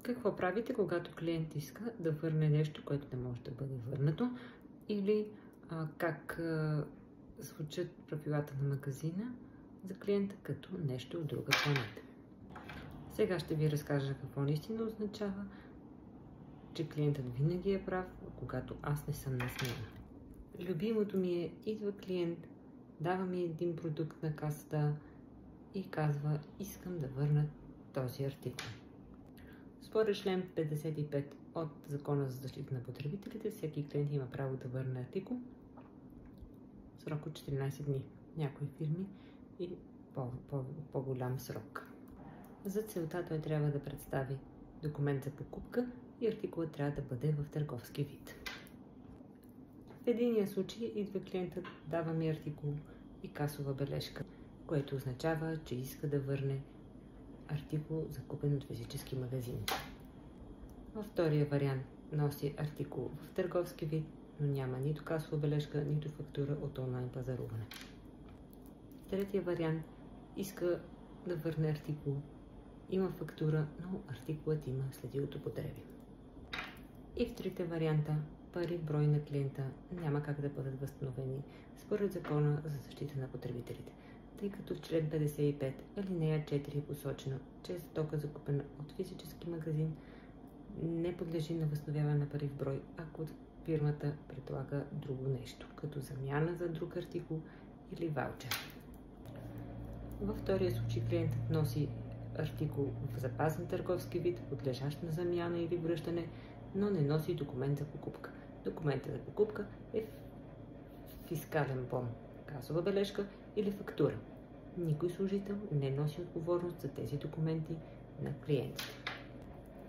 Какво правите, когато клиент иска да върне нещо, което не може да бъде върнато, или как звучат правилата на магазина за клиента като нещо от друга планета. Сега ще ви разкажа какво наистина означава, че клиентът винаги е прав, когато аз не съм на смяна. Любимото ми е, идва клиент, дава ми един продукт на касата и казва: искам да върна този артикул. Според член 55 от Закона за защита на потребителите, всеки клиент има право да върне артикул в срок от 14 дни. Някои фирми и по-голям срок. За целта той трябва да представи документ за покупка и артикулът трябва да бъде в търговски вид. В единия случай идва клиентът, дава ми артикул и касова бележка, което означава, че иска да върне артикул, закупен от физически магазин. Във втория вариант носи артикул в търговски вид, но няма нито касова бележка, нито фактура от онлайн пазаруване. В третия вариант иска да върне артикул, има фактура, но артикулът има следи от употреби. И в трите варианта пари в брой на клиента няма как да бъдат възстановени според Закона за защита на потребителите, тъй като в член 55 алинея 4 е посочено, че стока, закупена от физически магазин, не подлежи на възстановяване на пари в брой, ако фирмата предлага друго нещо, като замяна за друг артикул или ваучер. Във втория случай клиентът носи артикул в запазен търговски вид, подлежащ на замяна или връщане, но не носи документ за покупка. Документът за покупка е фискален бон, касова бележка или фактура. Никой служител не носи отговорност за тези документи на клиентите.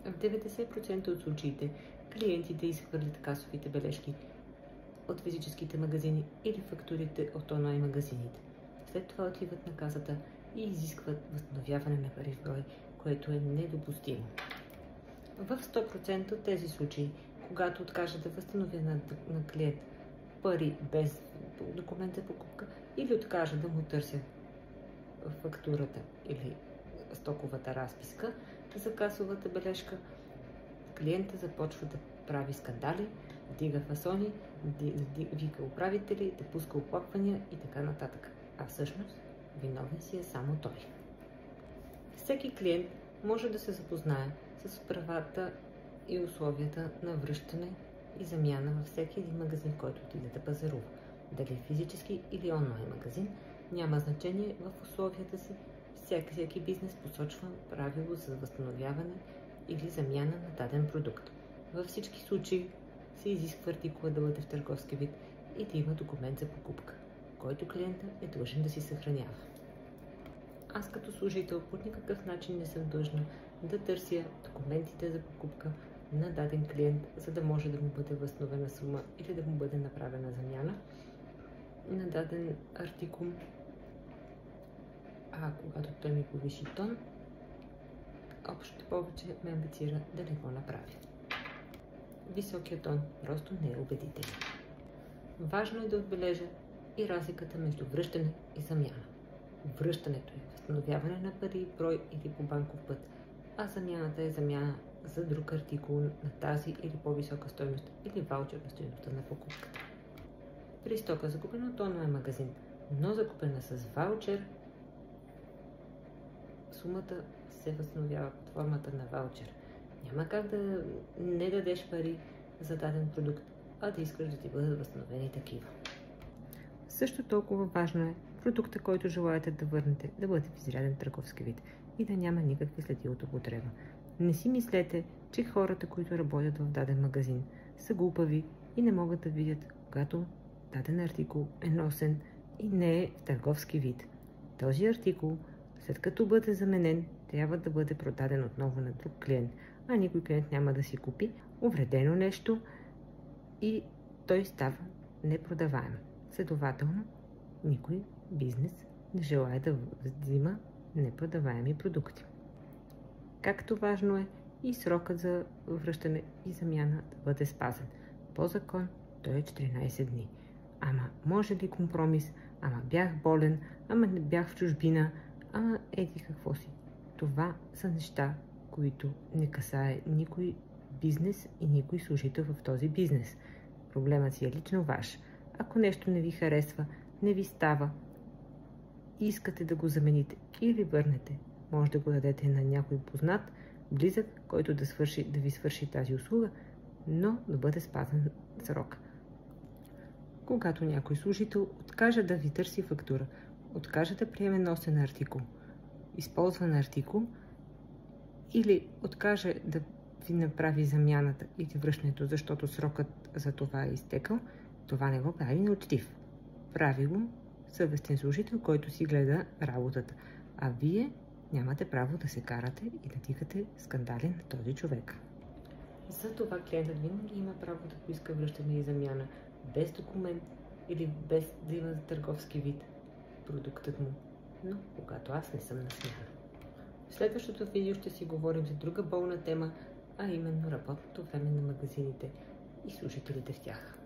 В 90% от случаите клиентите изхвърлят касовите бележки от физическите магазини или фактурите от онлайн магазините. След това отиват на касата и изискват възстановяване на пари в брой, което е недопустимо. В 100% от тези случаи, когато откажа да възстановя на клиент пари без документ за покупка или откажа да му търся фактурата или стоковата разписка за касовата бележка, клиента започва да прави скандали, дига фасони, вика управители, да пуска оплаквания и така нататък. А всъщност виновен си е само той. Всеки клиент може да се запознае с правата и условията на връщане и замяна във всеки един магазин, в който отиде да пазарува. Дали физически или онлайн магазин, няма значение. В условията си всеки бизнес посочва правило за възстановяване или замяна на даден продукт. Във всички случаи се изисква артикула да бъде в търговски вид и да има документ за покупка, който клиента е длъжен да си съхранява. Аз като служител по никакъв начин не съм длъжна да търся документите за покупка на даден клиент, за да може да му бъде възстановена сума или да му бъде направена замяна на даден артикул. А когато той ми повиши тон, общо повече ме амбицира да не го направи. Високият тон просто не е убедителен. Важно е да отбележа и разликата между връщане и замяна. Връщането е възстановяване на пари, брой или по банков път, а замяната е замяна за друг артикул на тази или по-висока стойност или ваучер на стойността на покупката. При стока, закупена от онлайн магазин, но закупена с ваучер, сумата се възстановява под формата на ваучер. Няма как да не дадеш пари за даден продукт, а да искаш да ти бъдат възстановени такива. Също толкова важно е продукта, който желаете да върнете, да бъде в изряден търговски вид и да няма никакви следи от употреба. Не си мислете, че хората, които работят в даден магазин, са глупави и не могат да видят, когато даден артикул е носен и не е в търговски вид. Този артикул, след като бъде заменен, трябва да бъде продаден отново на друг клиент, а никой клиент няма да си купи увредено нещо и той става непродаваем. Следователно, никой бизнес не желае да взима непродаваеми продукти. Както важно е и срокът за връщане и замяна да бъде спазен. По закон той е 14 дни. Ама може ли компромис? Ама бях болен, ама не бях в чужбина, ама еди какво си. Това са неща, които не касае никой бизнес и никой служител в този бизнес. Проблемът си е лично ваш. Ако нещо не ви харесва, не ви става, искате да го замените или върнете, може да го дадете на някой познат, близък, който да ви свърши тази услуга, но да бъде спазен срок. Когато някой служител откаже да ви търси фактура, откаже да приеме носен артикул, използван артикул или откаже да ви направи замяната или връщането, защото срокът за това е изтекал, това не го прави неучтив. Прави го съвестен служител, който си гледа работата, а вие нямате право да се карате и да дигате скандали на този човек. Затова клиентът винаги има право да поиска връщане и замяна без документ или без да има търговски вид продуктът му, но когато аз не съм на смяна. В следващото видео ще си говорим за друга болна тема, а именно работното време на магазините и служителите в тях.